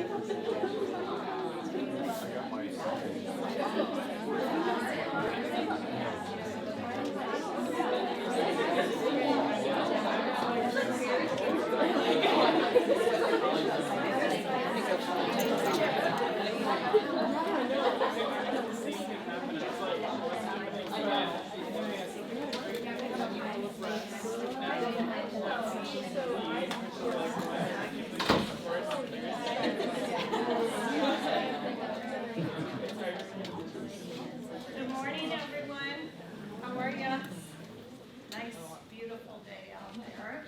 Good morning, everyone. How are you? Nice, beautiful day out there.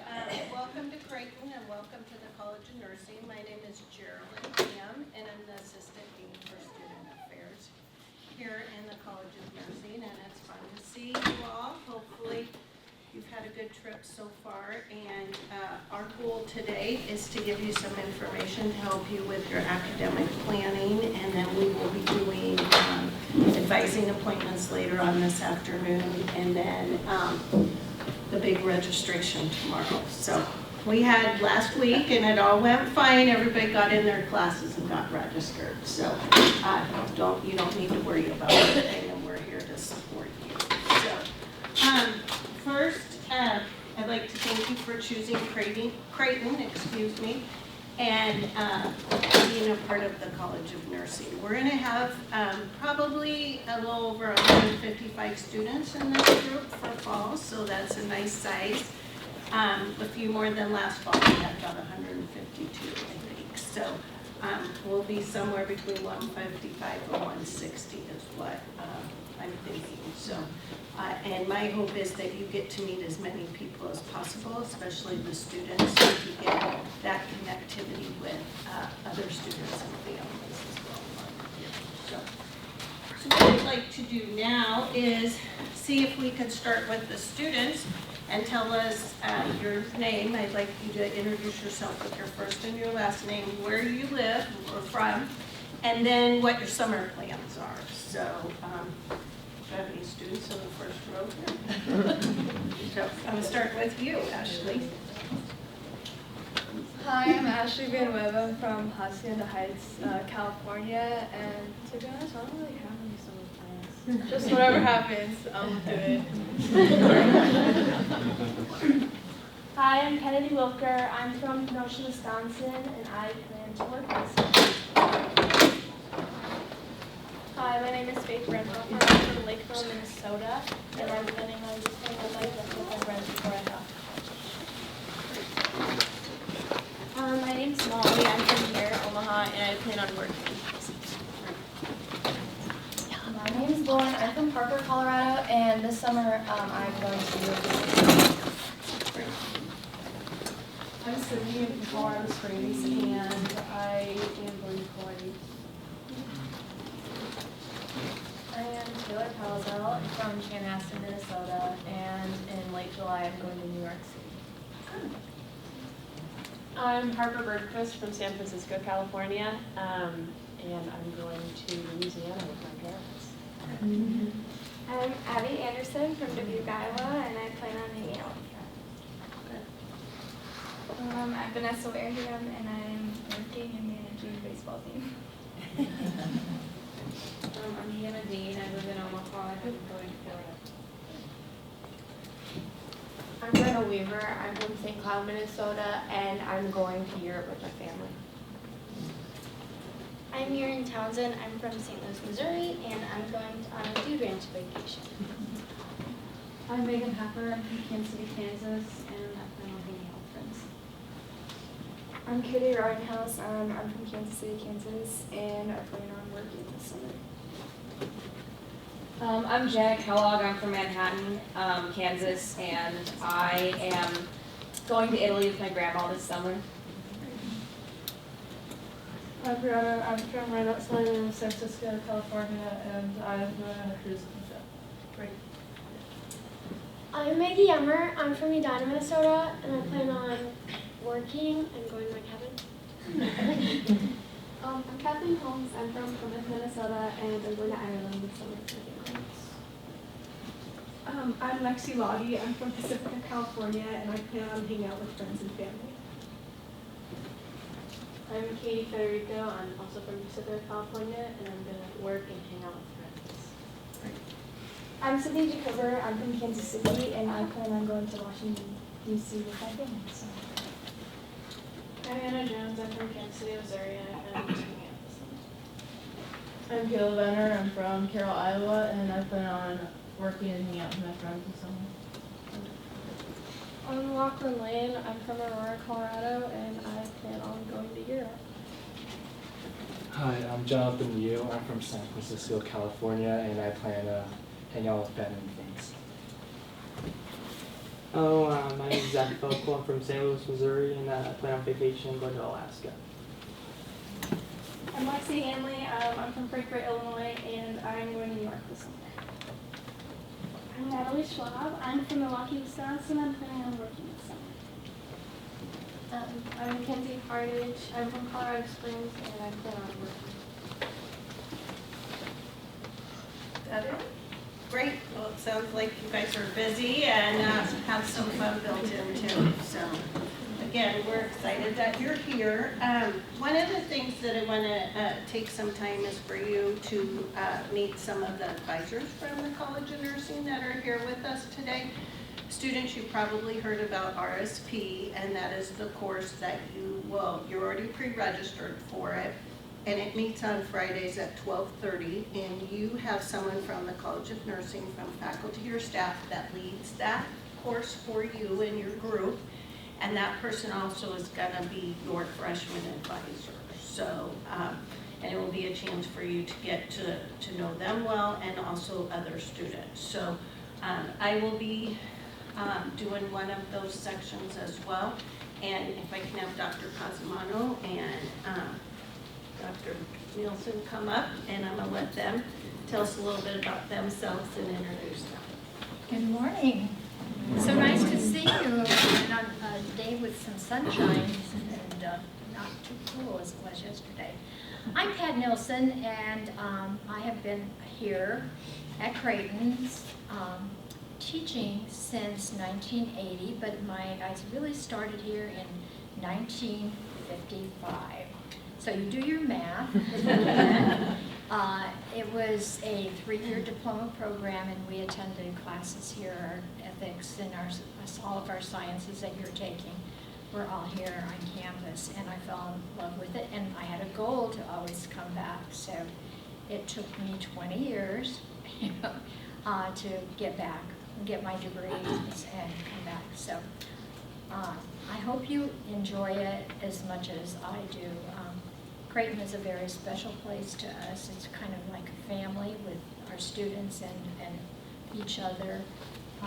Welcome to Creighton and welcome to the College of Nursing. My name is Geraldine Ham, and I'm the Assistant Dean for Student Affairs here in the College of Nursing, and it's fun to see you all. Hopefully, you've had a good trip so far, and our goal today is to give you some information to help you with your academic planning, and then we will be doing advising appointments later on this afternoon, and then the big registration tomorrow. So we had last week, and it all went fine. Everybody got in their classes and got registered. So you don't need to worry about anything, and we're here to support you. So first, I'd like to thank you for choosing Creighton, and being a part of the College of Nursing. We're going to have probably a little over 155 students in this group for fall, so that's a nice size. A few more than last fall. We had about 152, I think. So we'll be somewhere between 155 and 160 is what I'm thinking. So, and my hope is that you get to meet as many people as possible, especially the students, so you get that connectivity with other students and families as well. So what I'd like to do now is see if we can start with the students and tell us your name. I'd like you to introduce yourself with your first and your last name, where you live or from, and then what your summer plans are. So, do you have any students in the first row here? So I'm going to start with you, Ashley. Hi, I'm Ashley Van Webb. I'm from Hacienda Heights, California, and to be honest, I don't really have any summer plans. Just whatever happens, I'll do it. Hi, I'm Kennedy Wilker. I'm from Kenosha, Wisconsin, and I plan to work this. Hi, my name is Faith Randolph. I'm from Lakeville, Minnesota, and I'm planning on staying my life with my friends before I go. My name's Molly. I'm from here, Omaha, and I plan on working. My name is Lauren. I'm from Parker, Colorado, and this summer I'm going to New I'm Sydney from Colorado Springs, and I am going to Hawaii. I am Taylor Palazell. I'm from Chanhassen, Minnesota, and in late July I'm going to New York City. I'm Harper Bergquist from San Francisco, California, and I'm going to Louisiana with my parents. I'm Abby Anderson from Dubuque, Iowa, and I plan on hanging out with friends. I'm Vanessa Wareham, and I'm working and managing a baseball team. I'm Hannah Dean. I live in Omaha, and I'm going to Florida. I'm Brenna Weaver. I'm from St. Cloud, Minnesota, and I'm going to Europe with my family. I'm Erin Townsend. I'm from St. Louis, Missouri, and I'm going on a Dude Ranch vacation. I'm Megan Happer. I'm from Kansas City, Kansas, and I plan on hanging out with friends. I'm Katie Reinhouse. I'm from Kansas City, Kansas, and I plan on working this summer. I'm Janet Kellogg. I'm from Manhattan, Kansas, and I am going to Italy with my grandma this summer. I'm Brianna. I'm from right outside of San Francisco, California, and I'm going on a cruise with them. Great. I'm Maggie Emmer. I'm from Edina, Minnesota, and I plan on working and going to my cabin. I'm Kathleen Holmes. I'm from Plymouth, Minnesota, and I'm going to Ireland this summer for the Olympics. I'm Lexi Loggy. I'm from Pacifica, California, and I plan on hanging out with friends and family. I'm Katie Federico. I'm also from Pacifica, California, and I'm going to work and hang out with friends. I'm Sydney Jacober. I'm from Kansas City, and I plan on going to Washington, D.C. with my family. So. I'm Anna Jones. I'm from Kansas City, Missouri, and I plan on just hanging out this summer. I'm Caleb Benner. I'm from Carroll, Iowa, and I plan on working and hanging out with my friends this summer. I'm Lachlan Lane. I'm from Aurora, Colorado, and I plan on going to Europe. Hi, I'm Jonathan Liu. I'm from San Francisco, California, and I plan to hang out with family and friends. Hello, my name is Zach Felkel. I'm from St. Louis, Missouri, and I plan on vacation going to Alaska. I'm Lexi Hanley. I'm from Frankfort, Illinois, and I'm going to New York this summer. I'm Natalie Schwab. I'm from Milwaukee, Wisconsin. I'm planning on working this summer. I'm Mackenzie Hardage. I'm from Colorado Springs, and I plan on working. Is that it? Great. Well, it sounds like you guys are busy and have some fun built in too. So again, we're excited that you're here. One of the things that I want to take some time is for you to meet some of the advisors from the College of Nursing that are here with us today. Students, you probably heard about RSP, and that is the course that you're already pre-registered for it. And it meets on Fridays at 12:30, and you have someone from the College of Nursing, from faculty or staff, that leads that course for you and your group. And that person also is going to be your freshman advisor. So, and it will be a chance for you to get to know them well and also other students. So I will be doing one of those sections as well. And if I can have Dr. Casamano and Dr. Nielsen come up, and I'm going to let them tell us a little bit about themselves and introduce them. Good morning. So nice to see you on a day with some sunshine and not too cool as it was yesterday. I'm Pat Nielsen, and I have been here at Creighton's teaching since 1980, but I really started here in 1955. So you do your math. It was a 3-year diploma program, and we attended classes here, our ethics and all of our sciences that you're taking. We're all here on campus, and I fell in love with it, and I had a goal to always come back. So it took me 20 years to get back, get my degrees and come back. So I hope you enjoy it as much as I do. Creighton is a very special place to us. It's kind of like a family with our students and each other. I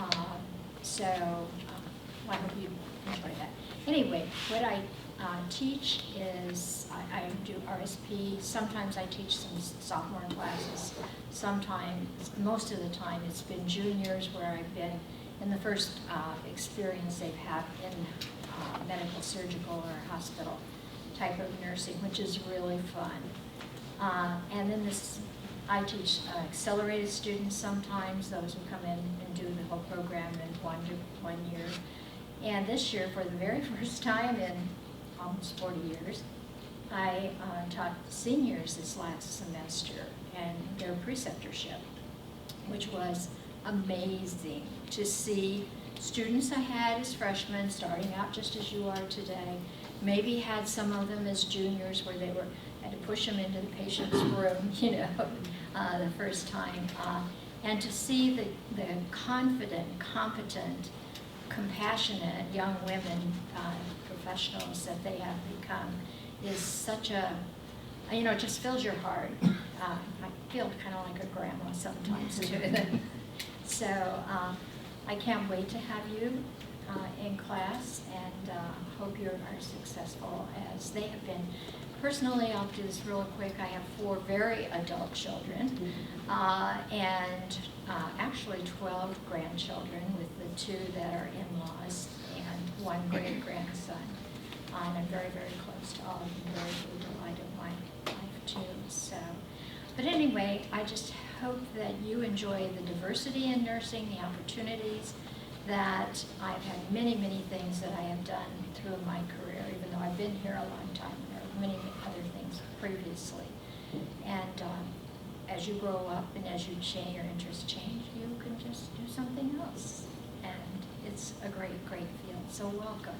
hope you enjoy that. Anyway, what I teach is I do RSP. Sometimes I teach some sophomore classes. Sometimes, most of the time, it's been juniors where I've been in the first experience they've had in medical, surgical, or hospital type of nursing, which is really fun. And then I teach accelerated students sometimes, those who come in and do the whole program in 1 year. And this year, for the very first time in almost 40 years, I taught seniors this last semester and their preceptorship, which was amazing to see students I had as freshmen starting out just as you are today. Maybe had some of them as juniors where they had to push them into the patient's room, the first time. And to see the confident, competent, compassionate young women, professionals that they have become is such a, it just fills your heart. I feel kind of like a grandma sometimes too. So I can't wait to have you in class, and hope you are successful as they have been. Personally, I'll do this real quick. I have 4 very adult children, and actually 12 grandchildren, with the 2 that are in-laws and 1 great-grandson. And I'm very, very close to all of them, very, very delighted in my life too. So, but anyway, I just hope that you enjoy the diversity in nursing, the opportunities that I've had, many, many things that I have done through my career, even though I've been here a long time, there are many other things previously. And as you grow up and as you change, your interests change, you can just do something else. And it's a great, great field. So welcome.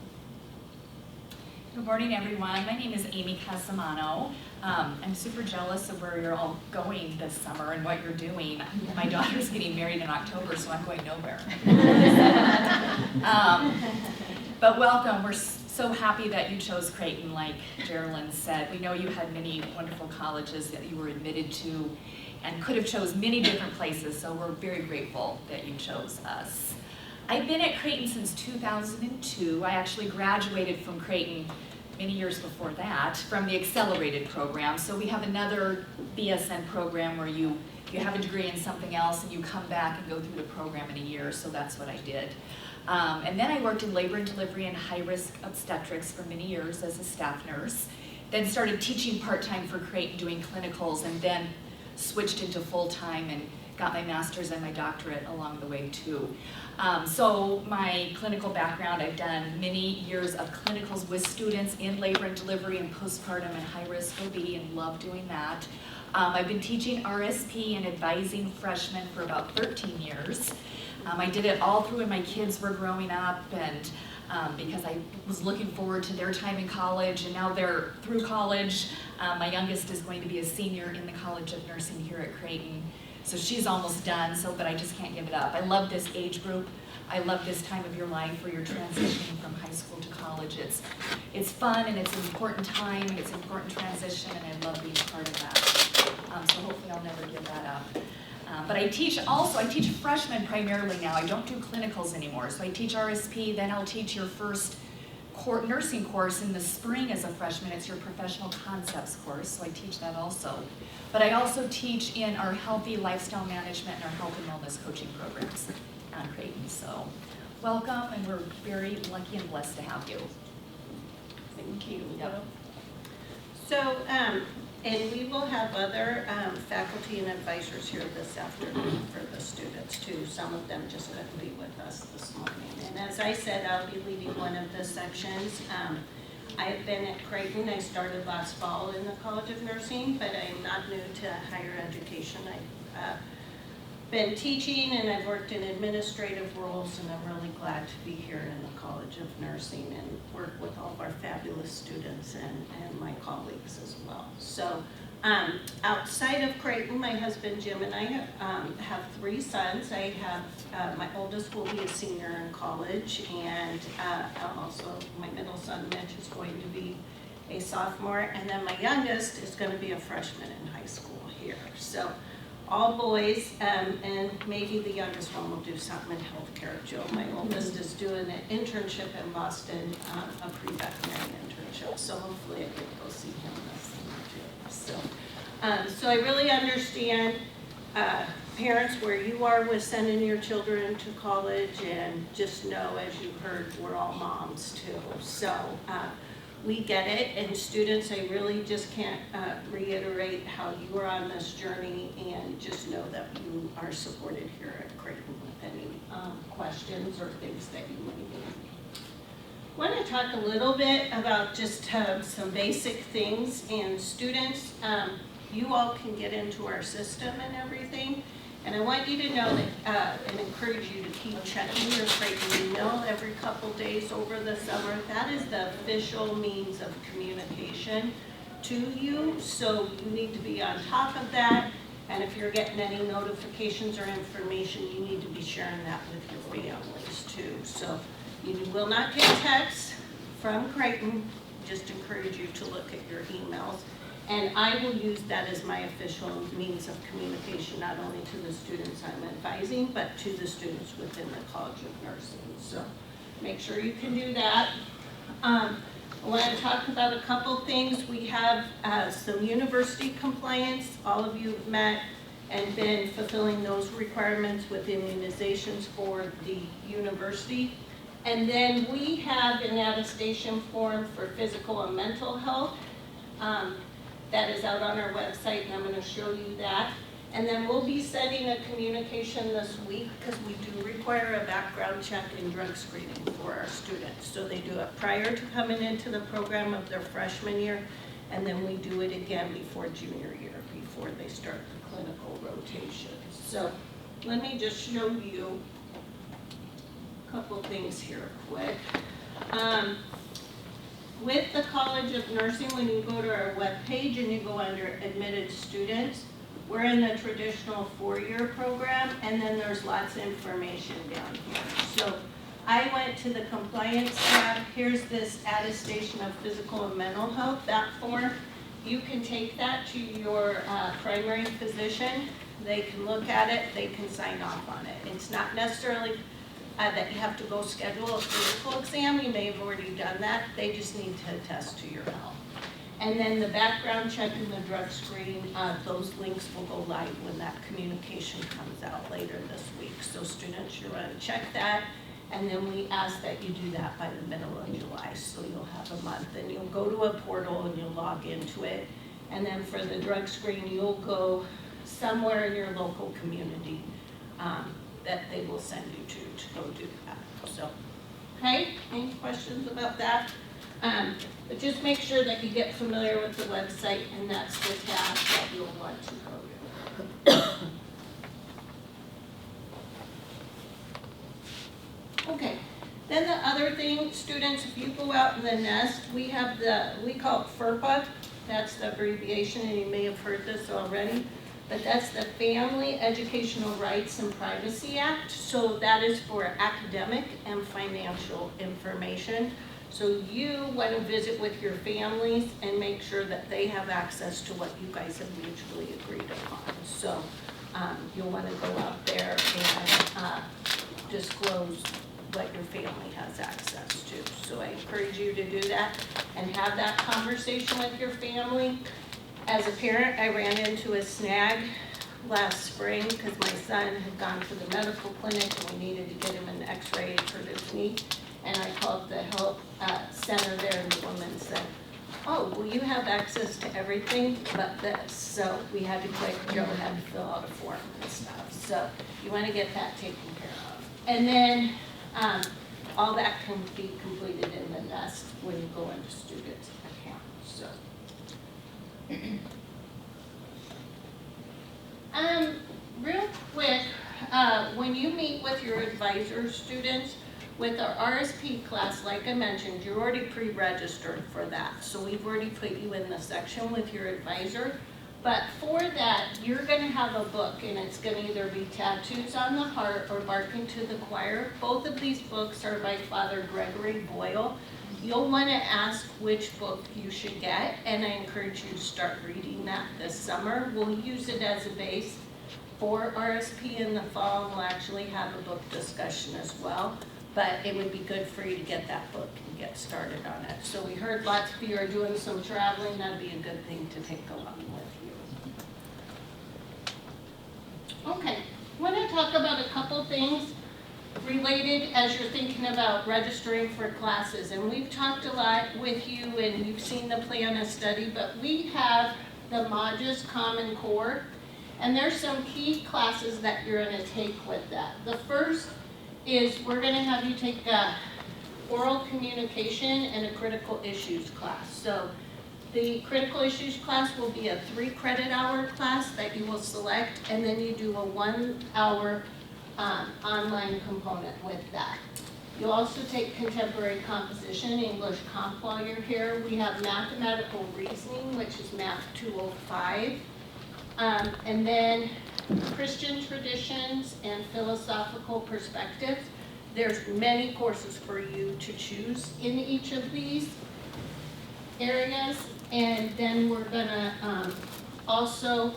Good morning, everyone. My name is Amy Casamano. I'm super jealous of where you're all going this summer and what you're doing. My daughter's getting married in October, so I'm going nowhere. But welcome. We're so happy that you chose Creighton, like Geraldine said. We know you had many wonderful colleges that you were admitted to and could have chose many different places, so we're very grateful that you chose us. I've been at Creighton since 2002. I actually graduated from Creighton many years before that from the accelerated program. So we have another BSN program where you have a degree in something else and you come back and go through the program in a year, so that's what I did. And then I worked in labor and delivery and high-risk obstetrics for many years as a staff nurse. Then started teaching part-time for Creighton, doing clinicals, and then switched into full-time and got my master's and my doctorate along the way too. So my clinical background, I've done many years of clinicals with students in labor and delivery and postpartum and high-risk OB, and love doing that. I've been teaching RSP and advising freshmen for about 13 years. I did it all through when my kids were growing up, and because I was looking forward to their time in college, and now they're through college. My youngest is going to be a senior in the College of Nursing here at Creighton. So she's almost done, but I just can't give it up. I love this age group. I love this time of your life where you're transitioning from high school to college. It's fun and it's an important time and it's an important transition, and I love being part of that. So hopefully I'll never give that up. But I teach freshmen primarily now. I don't do clinicals anymore. So I teach RSP, then I'll teach your first nursing course in the spring as a freshman. It's your professional concepts course, so I teach that also. But I also teach in our healthy lifestyle management and our health and wellness coaching programs on Creighton. So welcome, and we're very lucky and blessed to have you. Thank you. Yep. So, and we will have other faculty and advisors here this afternoon for the students too. Some of them just couldn't be with us this morning. And as I said, I'll be leading one of the sections. I have been at Creighton. I started last fall in the College of Nursing, but I'm not new to higher education. I've been teaching and I've worked in administrative roles, and I'm really glad to be here in the College of Nursing and work with all of our fabulous students and my colleagues as well. So outside of Creighton, my husband Jim and I have 3 sons. I have, my oldest will be a senior in college, and also my middle son Mitch is going to be a sophomore, and then my youngest is going to be a freshman in high school here. So all boys, and maybe the youngest one will do something in healthcare. Joe, my oldest, is doing an internship in Boston, a pre-veterinary internship, so hopefully I get to go see him this summer too. So I really understand parents where you are with sending your children to college, and just know, as you heard, we're all moms too. So we get it, and students, I really just can't reiterate how you are on this journey, and just know that you are supported here at Creighton with any questions or things that you might need. I want to talk a little bit about just some basic things, and students, you all can get into our system and everything, and I want you to know that and encourage you to keep checking your Creighton email every couple days over the summer. That is the official means of communication to you, so you need to be on top of that. And if you're getting any notifications or information, you need to be sharing that with your families too. So you will not get texts from Creighton. Just encourage you to look at your emails. And I will use that as my official means of communication, not only to the students I'm advising, but to the students within the College of Nursing. So make sure you can do that. I want to talk about a couple things. We have some university compliance. All of you have met and been fulfilling those requirements with immunizations for the university. And then we have an attestation form for physical and mental health. That is out on our website, and I'm going to show you that. And then we'll be sending a communication this week, because we do require a background check and drug screening for our students. So they do it prior to coming into the program of their freshman year, And then we do it again before junior year, before they start the clinical rotation. So let me just show you a couple things here quick. With the College of Nursing, when you go to our webpage and you go under admitted students, we're in the traditional 4-year program, and then there's lots of information down here. So I went to the compliance tab. Here's this attestation of physical and mental health, that form. You can take that to your primary physician. They can look at it, they can sign off on it. It's not necessarily that you have to go schedule a physical exam. You may have already done that. They just need to attest to your health. And then the background check and the drug screen, those links will go live when that communication comes out later this week. So students, you're going to check that, and then we ask that you do that by the middle of July. So you'll have a month, and you'll go to a portal and you'll log into it. And then for the drug screen, you'll go somewhere in your local community that they will send you to go do that. So, okay, any questions about that? But just make sure that you get familiar with the website, and that's the tab that you'll want to go to. Okay, then the other thing, students, if you go out in the nest, we have we call it FERPA, that's the abbreviation, and you may have heard this already, but that's the Family Educational Rights and Privacy Act. So that is for academic and financial information. So you want to visit with your families and make sure that they have access to what you guys have mutually agreed upon. So you'll want to go out there and disclose what your family has access to. So I encourage you to do that and have that conversation with your family. As a parent, I ran into a snag last spring because my son had gone to the medical clinic and we needed to get him an x-ray for his knee. And I called the health center there, and the woman said, oh, well, you have access to everything but this. So we had to Joe had to fill out a form and stuff. So you want to get that taken care of. And then all that can be completed in the nest when you go into students' accounts. So. Real quick, when you meet with your advisor students, with our RSP class, like I mentioned, you're already pre-registered for that. So we've already put you in the section with your advisor. But for that, you're going to have a book, and it's going to either be Tattoos on the Heart or Barking to the Choir. Both of these books are by Father Gregory Boyle. You'll want to ask which book you should get, and I encourage you to start reading that this summer. We'll use it as a base for RSP in the fall, and we'll actually have a book discussion as well. But it would be good for you to get that book and get started on it. So we heard lots of you are doing some traveling. That'd be a good thing to take along with you. Okay, I want to talk about a couple things related as you're thinking about registering for classes. And we've talked a lot with you, and you've seen the plan of study, but we have the Modges Common Core, and there's some key classes that you're going to take with that. The first is we're going to have you take oral communication and a critical issues class. So the critical issues class will be a 3-credit-hour class that you will select, and then you do a 1-hour online component with that. You'll also take contemporary composition and English comp while you're here. We have mathematical reasoning, which is Math 205. And then Christian traditions and philosophical perspectives. There's many courses for you to choose in each of these areas. And then we're gonna also,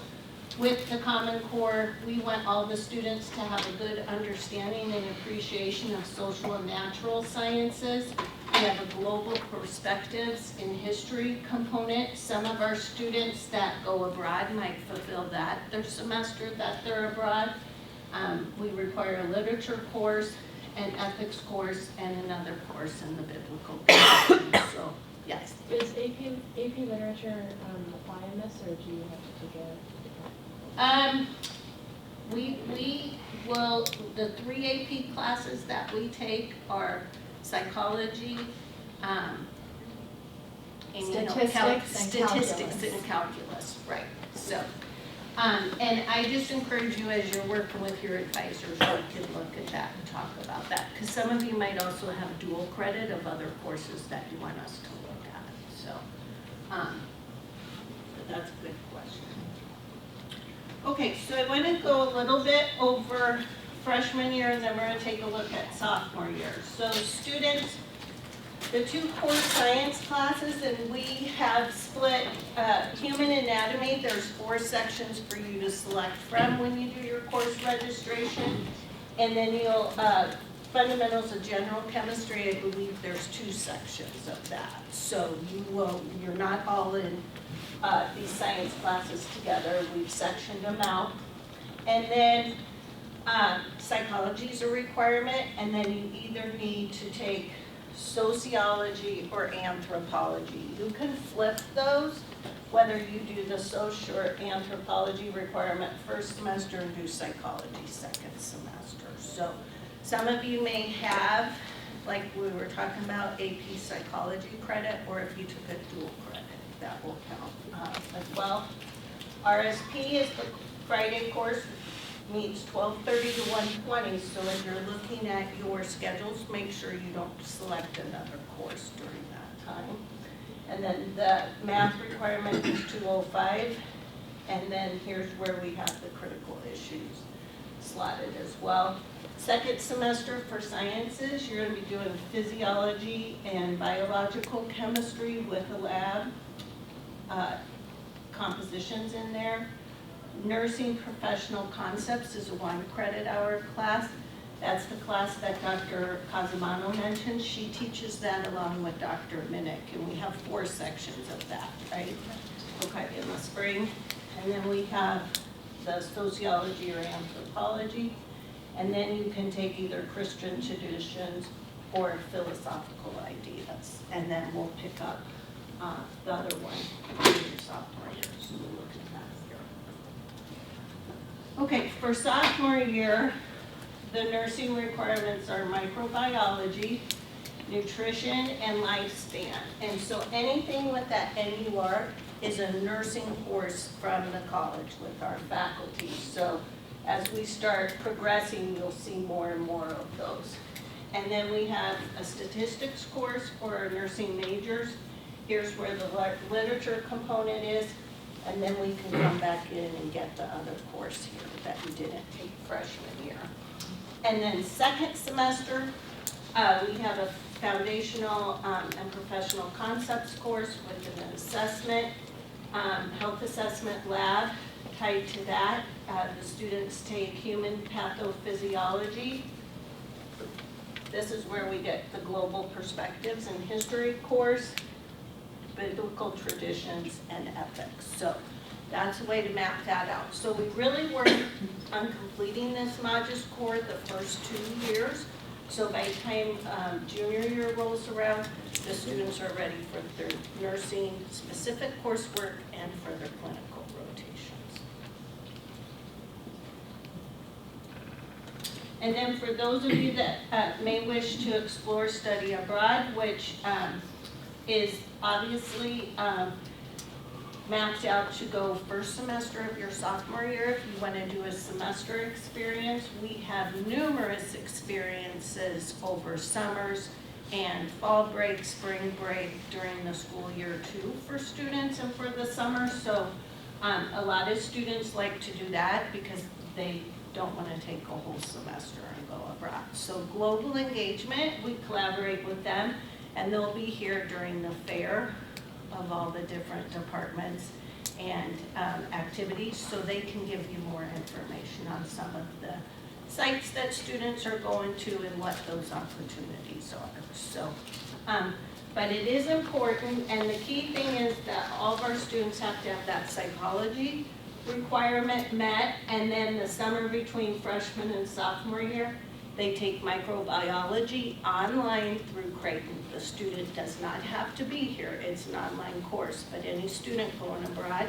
with the Common Core, we want all the students to have a good understanding and appreciation of social and natural sciences. We have a global perspectives in history component. Some of our students that go abroad might fulfill that their semester that they're abroad. We require a literature course, an ethics course, and another course in the biblical course. So, yes. Is AP Literature apply in this, or do you have to take a We will, the 3 AP classes that we take are psychology, and, you know, Statistics and calculus, right, so. And I just encourage you as you're working with your advisors, you can look at that and talk about that. Because some of you might also have dual credit of other courses that you want us to look at, so. But that's a good question. Okay, so I want to go a little bit over freshman year and then we're going to take a look at sophomore year. So students, the two core science classes, and we have split human anatomy. There's 4 sections for you to select from when you do your course registration. And then you'll, fundamentals of general chemistry, I believe there's 2 sections of that. So you're not all in these science classes together. We've sectioned them out. And then psychology is a requirement, and then you either need to take sociology or anthropology. You can flip those, whether you do the social or anthropology requirement first semester and do psychology second semester. So some of you may have, like we were talking about, AP psychology credit, or if you took a dual credit, that will count as well. RSP is the Friday course, meets 12:30 to 1:20, so as you're looking at your schedules, make sure you don't select another course during that time. And then the math requirement is 205, and then here's where we have the critical issues slotted as well. Second semester for sciences, you're going to be doing physiology and biological chemistry with a lab, compositions in there. Nursing Professional Concepts is a 1 credit hour class. That's the class that Dr. Casamano mentioned. She teaches that along with Dr. Minnick, and we have 4 sections of that, right? Okay, in the spring. And then we have the sociology or anthropology. And then you can take either Christian traditions or philosophical ideas. And then we'll pick up the other one in your sophomore year. So we'll look at that here. Okay, for sophomore year, the nursing requirements are microbiology, nutrition, and lifespan. And so anything with that NUR is a nursing course from the college with our faculty. So as we start progressing, you'll see more and more of those. And then we have a statistics course for our nursing majors. Here's where the literature component is. And then we can come back in and get the other course here that we didn't take freshman year. And then second semester, we have a foundational and professional concepts course with an assessment, health assessment lab tied to that. The students take human pathophysiology. This is where we get the global perspectives and history course, biblical traditions, and ethics. So that's a way to map that out. So we really work on completing this Magis core the first 2 years. So by the time junior year rolls around, the students are ready for their nursing specific coursework and for their clinical rotations. And then for those of you that may wish to explore study abroad, which is obviously mapped out to go first semester of your sophomore year. If you want to do a semester experience, we have numerous experiences over summers and fall break, spring break during the school year too for students and for the summer. So a lot of students like to do that because they don't want to take a whole semester and go abroad. So global engagement, we collaborate with them, and they'll be here during the fair of all the different departments and activities, so they can give you more information on some of the sites that students are going to and what those opportunities are. So, but it is important, and the key thing is that all of our students have to have that psychology requirement met, and then the summer between freshman and sophomore year, they take microbiology online through Creighton. The student does not have to be here. It's an online course, but any student going abroad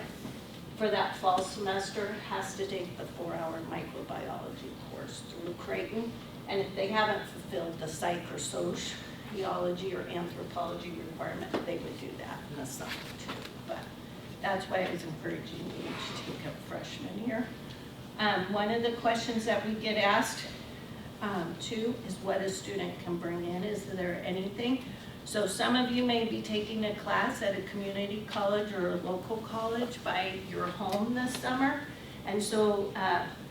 for that fall semester has to take the 4-hour microbiology course through Creighton. And if they haven't fulfilled the psych or social theology or anthropology requirement, they would do that in the summer too. But that's why I was encouraging you to take up freshman year. One of the questions that we get asked too is what a student can bring in. Is there anything? So some of you may be taking a class at a community college or a local college by your home this summer. And so,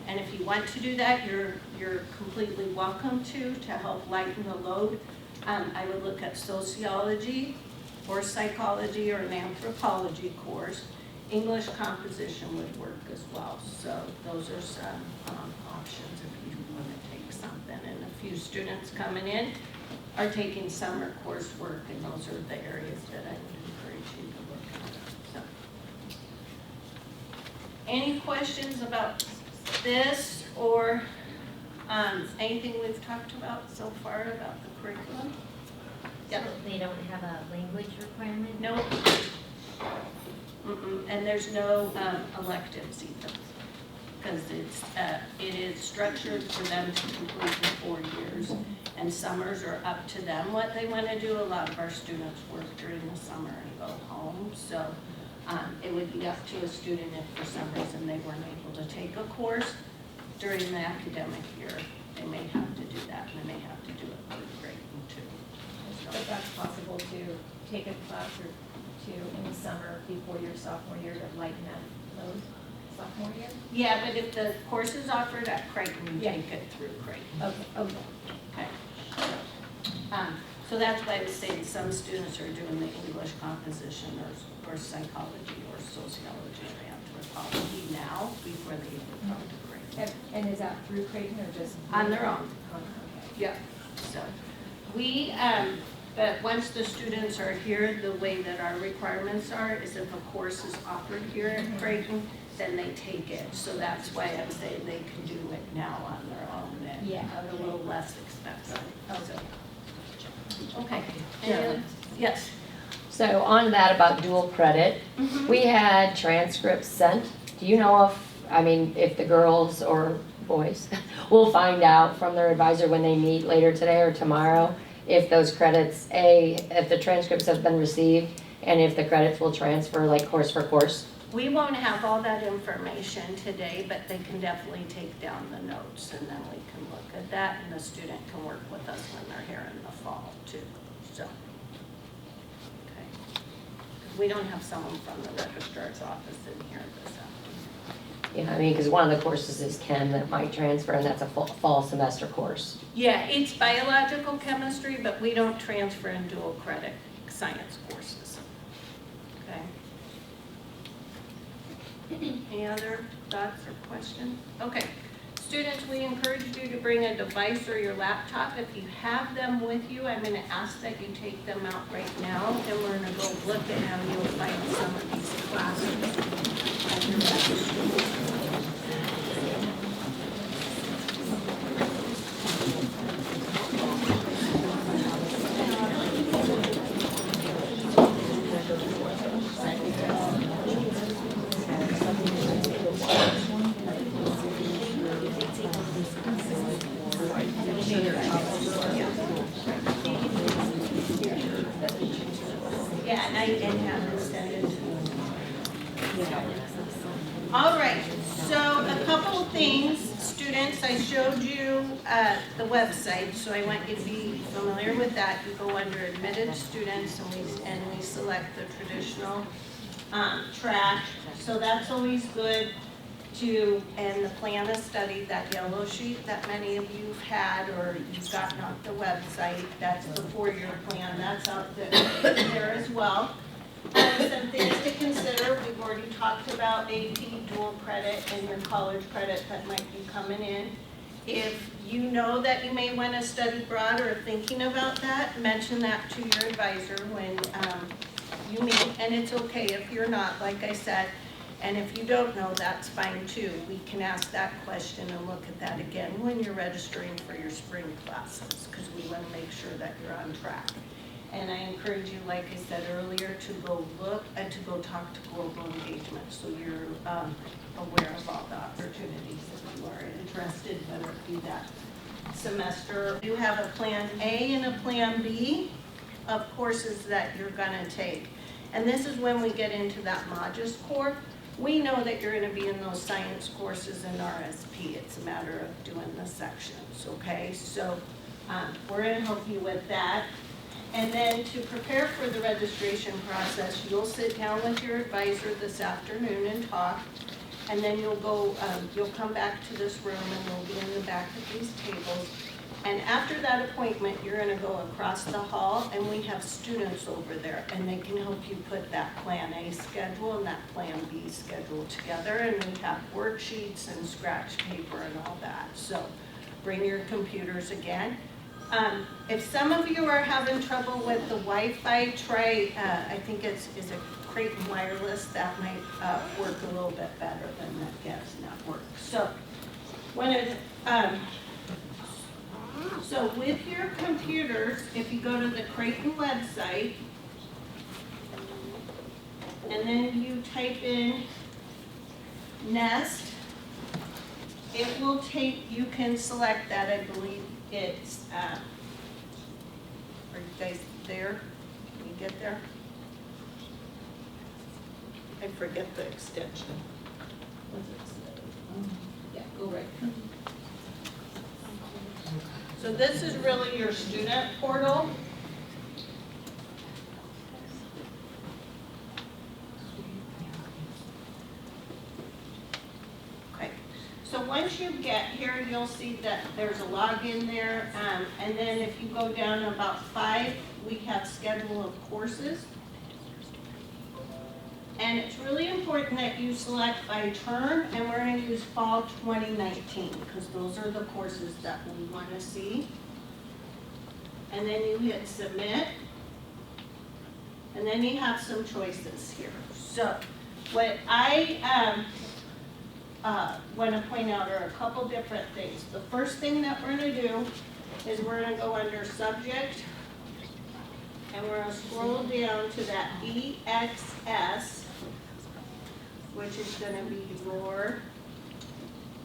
and if you want to do that, you're completely welcome to help lighten the load. I would look at sociology or psychology or an anthropology course. English composition would work as well. So those are some options if you want to take something. And a few students coming in are taking summer coursework, and those are the areas that I would encourage you to look at. So, any questions about this or anything we've talked about so far about the curriculum? Yep. So they don't have a language requirement? No. And there's no electives either, because it is structured for them to complete in 4 years, and summers are up to them what they want to do. A lot of our students work during the summer and go home, so it would be up to a student if for some reason they weren't able to take a course during the academic year. They may have to do that, and they may have to do it third grade too. So, But that's possible to take a class or two in the summer before your sophomore year to lighten that load sophomore year? yeah, but if the course is offered at Creighton, you take it through Creighton. Okay. Okay. So that's why I was saying some students are doing the English composition or psychology or sociology or anthropology now before they even come to Creighton. And is that through Creighton or just? On their own. Okay. Yeah. So we, but once the students are here, the way that our requirements are is if a course is offered here at Creighton, then they take it. So that's why I'm saying they can do it now on their own and a little less expensive. So, okay. And, yes. So on that about dual credit, we had transcripts sent. Do you know if the girls or boys will find out from their advisor when they meet later today or tomorrow if those credits, if the transcripts have been received and if the credits will transfer like course for course? We won't have all that information today, but they can definitely take down the notes and then we can look at that and the student can work with us when they're here in the fall too. So, okay. We don't have someone from the registrar's office in here this afternoon. Yeah, I mean, because one of the courses is chem that might transfer and that's a fall semester course. Yeah, it's biological chemistry, but we don't transfer in dual credit science courses. Okay. Any other thoughts or questions? Okay. Students, we encourage you to bring a device or your laptop. If you have them with you, I'm going to ask that you take them out right now, and we're going to go look at how you'll find some of these classes at your registry. Yeah, and I didn't have it extended. All right, so a couple things, students, I showed you the website, so I want you to be familiar with that. You go under admitted students and we select the traditional track. So that's always good to, and the plan of study, that yellow sheet that many of you have had or you've gotten off the website, that's the 4-year plan, that's out there as well. Some things to consider, we've already talked about AP dual credit and your college credit that might be coming in. If you know that you may want to study abroad or thinking about that, mention that to your advisor when you meet, and it's okay if you're not, like I said. And if you don't know, that's fine too. We can ask that question and look at that again when you're registering for your spring classes, because we want to make sure that you're on track. And I encourage you, like I said earlier, to go look and to go talk to Global Engagement so you're aware of all the opportunities if you are interested, whether it be that semester. You have a plan A and a plan B of courses that you're gonna take. And this is when we get into that Modus core. We know that you're gonna be in those science courses in RSP. It's a matter of doing the sections, okay? So we're gonna help you with that. And then to prepare for the registration process, you'll sit down with your advisor this afternoon and talk. And then you'll go, you'll come back to this room and we'll be in the back of these tables. And after that appointment, you're gonna go across the hall and we have students over there and they can help you put that Plan A schedule and that Plan B schedule together. And we have worksheets and scratch paper and all that. So bring your computers again. If some of you are having trouble with the Wi-Fi, try, I think is it Creighton Wireless, that might work a little bit better than that gas network. So, so with your computers, if you go to the Creighton website, and then you type in Nest, it will take, you can select that, I believe it's, are you guys there? Can you get there? I forget the extension. Yeah, go right there. So this is really your student portal. Okay, so once you get here, you'll see that there's a login there, and then if you go down about 5, we have schedule of courses. And it's really important that you select by term, and we're going to use fall 2019, because those are the courses that we want to see. And then you hit submit, and then you have some choices here. So what I want to point out are a couple different things. The first thing that we're going to do is we're going to go under subject, and we're going to scroll down to that EXS, which is going to be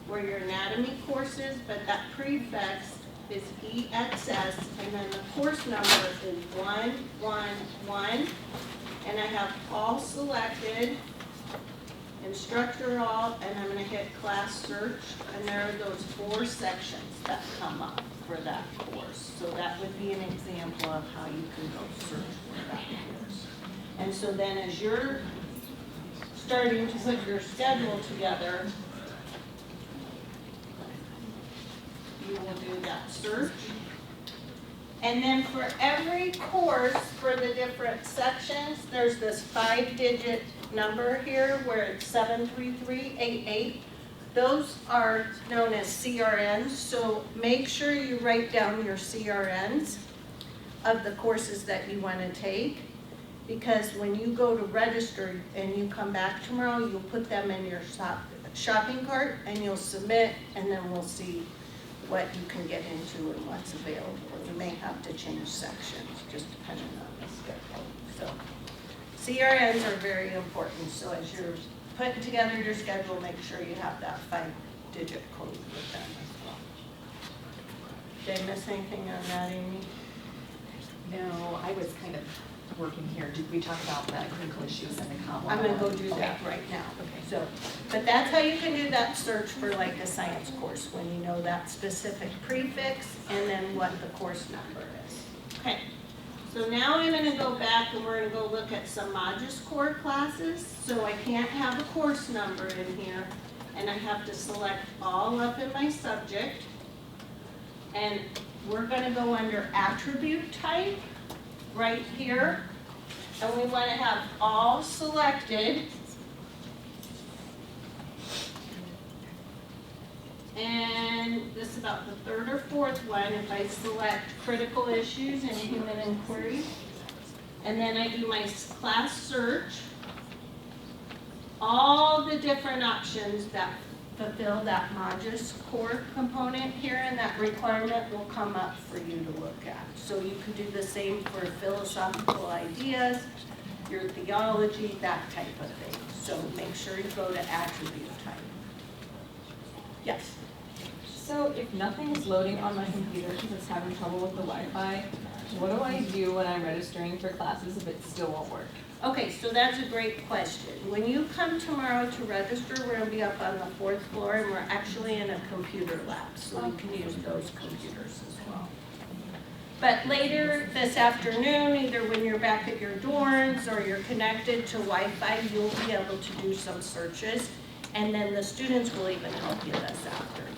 where your anatomy course is, but that prefix is EXS, and then the course number is 111, and I have all selected, instructor all, and I'm going to hit class search, and there are those 4 sections that come up for that course. So that would be an example of how you can go search for that course. And so then as you're starting to put your schedule together, you will do that search. And then for every course for the different sections, there's this 5-digit number here where it's 73388. Those are known as CRNs, so make sure you write down your CRNs of the courses that you want to take, because when you go to register and you come back tomorrow, you'll put them in your shopping cart and you'll submit, and then we'll see what you can get into and what's available. You may have to change sections, just depending on the schedule. So CRNs are very important, so as you're putting together your schedule, make sure you have that 5-digit code with them as well. Did I miss anything on that, Amy? No, I was kind of working here. Did we talk about the critical issues and the combo? I'm gonna go do that right now. Okay. So, but that's how you can do that search for like a science course, when you know that specific prefix and then what the course number is. Okay, so now I'm gonna go back and we're gonna go look at some Modus Core classes. So I can't have a course number in here, and I have to select all up in my subject. And we're gonna go under attribute type right here, and we want to have all selected. And this is about the 3rd or 4th one, if I select critical issues and human inquiry. And then I do my class search. All the different options that fulfill that Modus Core component here, and that requirement will come up for you to look at. So you can do the same for philosophical ideas, your theology, that type of thing. So make sure you go to attribute type. Yes? So if nothing is loading on my computer because it's having trouble with the Wi-Fi, what do I do when I'm registering for classes if it still won't work? Okay, so that's a great question. When you come tomorrow to register, we're gonna be up on the 4th floor and we're actually in a computer lab, so we can use those computers as well. But later this afternoon, either when you're back at your dorms or you're connected to Wi-Fi, you'll be able to do some searches, and then the students will even help you this afternoon.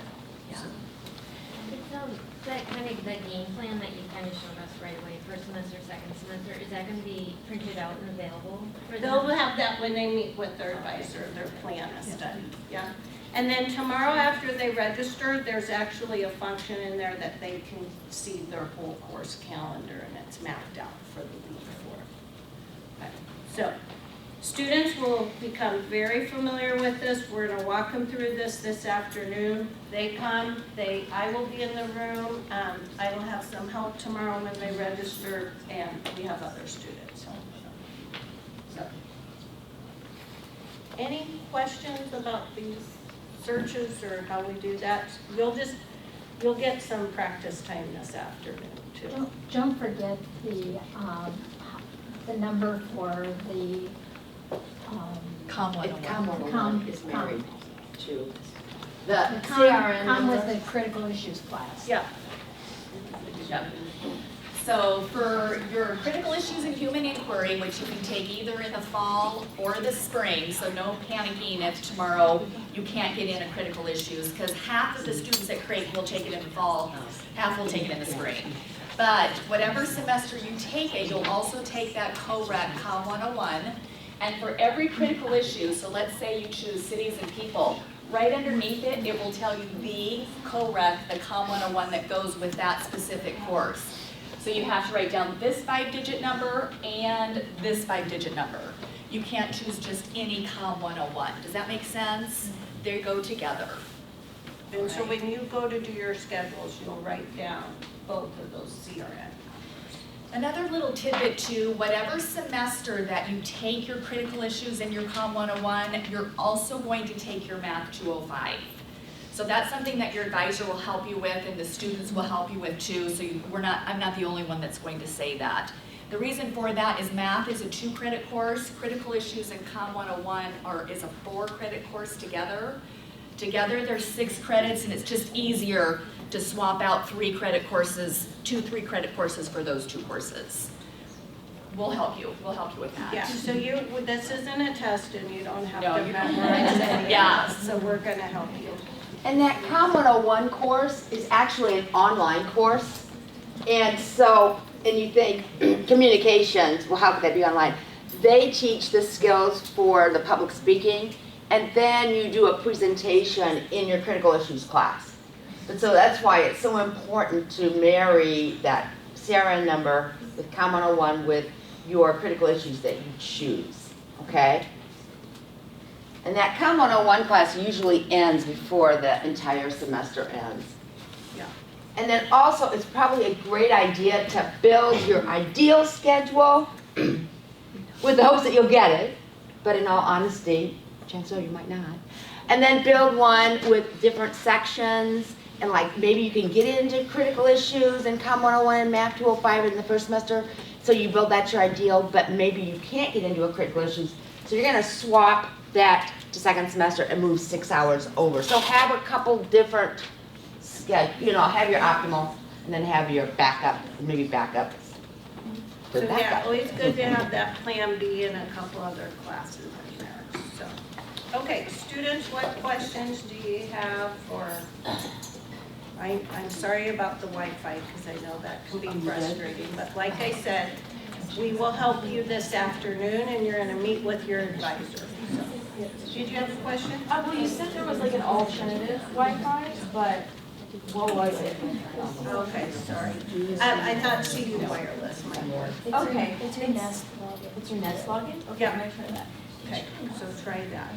Yeah. It's that kind of the game plan that you kind of showed us right away, first semester, second semester, is that going to be printed out and available for them? They'll have that when they meet with their advisor, their plan of study, yeah. And then tomorrow after they register, there's actually a function in there that they can see their whole course calendar and it's mapped out for the week before. Okay. So students will become very familiar with this. We're gonna walk them through this afternoon. They come, I will be in the room. I will have some help tomorrow when they register, and we have other students. So. Any questions about these searches or how we do that? You'll get some practice time this afternoon too. Don't forget the number for the COM 101 is married to the CRN with the critical issues class. Yeah. Yep. So for your critical issues in human inquiry, which you can take either in the fall or the spring, so no panicking if tomorrow you can't get in a critical issues, because half of the students at Creighton will take it in the fall, half will take it in the spring. But whatever semester you take it, you'll also take that co-rec COM 101, and for every critical issue, so let's say you choose cities and people, right underneath it, it will tell you the co-rec, the COM 101 that goes with that specific course. So you have to write down this 5-digit number and this 5-digit number. You can't choose just any COM 101. Does that make sense? They go together. And so when you go to do your schedules, you'll write down both of those CRN. Another little tidbit too, whatever semester that you take your critical issues and your COM 101, you're also going to take your Math 205. So that's something that your advisor will help you with and the students will help you with too. So I'm not the only one that's going to say that. The reason for that is math is a 2-credit course. Critical issues and COM 101 is a 4-credit course together. Together there's 6 credits, and it's just easier to swap out 3-credit courses, 2 3-credit courses for those 2 courses. We'll help you with that. Yeah, so this isn't a test and you don't have No, to you- memorize any Yeah. of this, so we're gonna help you. And that COM 101 course is actually an online course. And so, and you think communications, well, how could that be online? They teach the skills for the public speaking, and then you do a presentation in your critical issues class. But so that's why it's so important to marry that CRN number with COM 101 with your critical issues that you choose, okay? And that COM 101 class usually ends before the entire semester ends. Yeah. And then also, it's probably a great idea to build your ideal schedule with the hopes that you'll get it, but in all honesty, chances are you might not. And then build one with different sections, and like maybe you can get into critical issues and COM 101 and Math 205 in the first semester, so you build that your ideal, but maybe you can't get into a critical issues, so you're gonna swap that to second semester and move 6 hours over. So have a couple different have your optimal and then have your backup, maybe backup. So yeah, always good to have that plan B and a couple other classes in there, so. Okay, students, what questions do you have for, I'm sorry about the Wi-Fi because I know that can be frustrating, but like I said, we will help you this afternoon and you're gonna meet with your advisor. So, did you have a question? Well, you said there was like an alternative Wi-Fi, but what was it? Okay, sorry. I thought CU Wireless might work. Okay. It's your Nest login. It's your Nest login? Okay, Yeah. I'm gonna try that. Okay, so try that.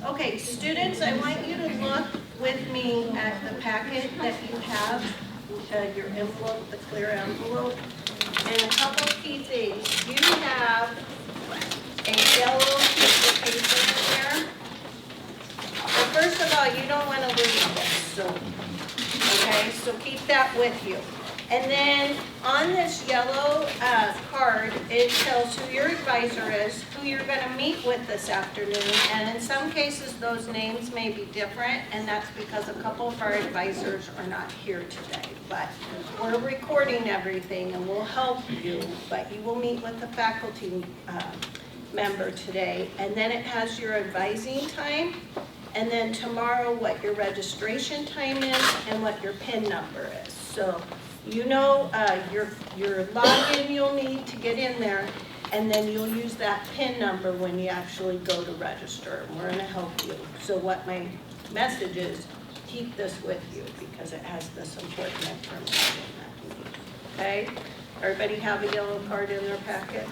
Okay, students, I want you to look with me at the packet that you have, your envelope, the clear envelope, and a couple key things. You have a yellow piece of paper in there. Well, first of all, you don't want to lose this. so, okay, so keep that with you. And then on this yellow card, it tells who your advisor is, who you're going to meet with this afternoon, and in some cases, those names may be different, and that's because a couple of our advisors are not here today. But we're recording everything, and we'll help you, but you will meet with the faculty member today, and then it has your advising time, and then tomorrow what your registration time is and what your PIN number is. So you know your login you'll need to get in there, and then you'll use that PIN number when you actually go to register. We're going to help you. So what my message is, keep this with you because it has this important information that you need. Okay? Everybody have a yellow card in their packet?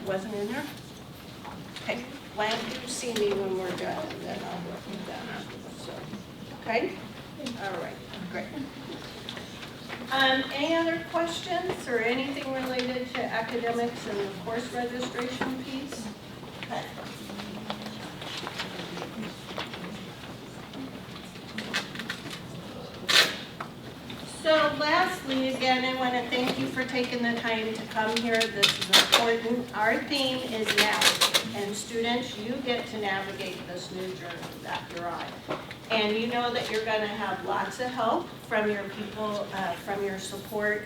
Wasn't in there? Okay. Why don't you see me when we're done, and then I'll work with that. So, okay? All right. Great. Any other questions or anything related to academics and the course registration piece? Okay. So lastly, again, I want to thank you for taking the time to come here. This is important. Our theme is now. And students, you get to navigate this new journey that you're on. And you know that you're going to have lots of help from your people, from your support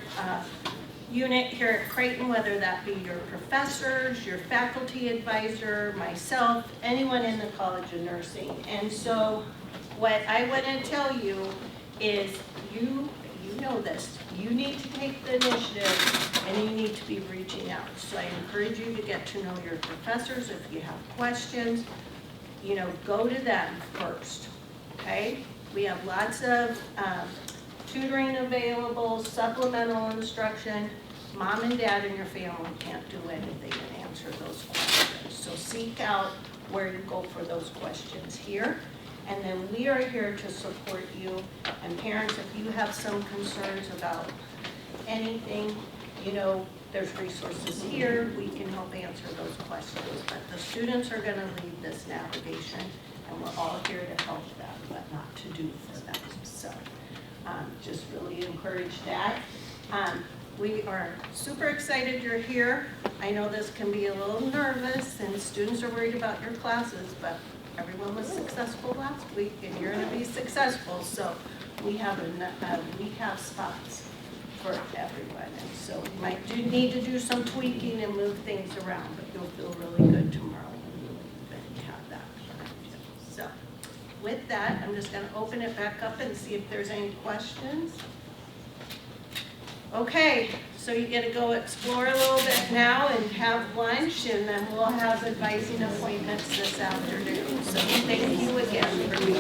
unit here at Creighton, whether that be your professors, your faculty advisor, myself, anyone in the College of Nursing. And so what I want to tell you is you know this. You need to take the initiative and you need to be reaching out. So I encourage you to get to know your professors. If you have questions, you know, go to them first, okay? We have lots of tutoring available, supplemental instruction. Mom and dad and your family can't do anything and answer those questions. So seek out where to go for those questions here. And then we are here to support you. And parents, if you have some concerns about anything, you know, there's resources here. We can help answer those questions. But the students are going to lead this navigation, and we're all here to help them, but not to do for them. So just really encourage that. We are super excited you're here. I know this can be a little nervous, and students are worried about your classes, but everyone was successful last week, and you're going to be successful. So we have spots for everyone, and so you might need to do some tweaking and move things around, but you'll feel really good tomorrow when you have that. So with that, I'm just going to open it back up and see if there's any questions. Okay, so you get to go explore a little bit now and have lunch, and then we'll have advising appointments this afternoon. So thank you again for being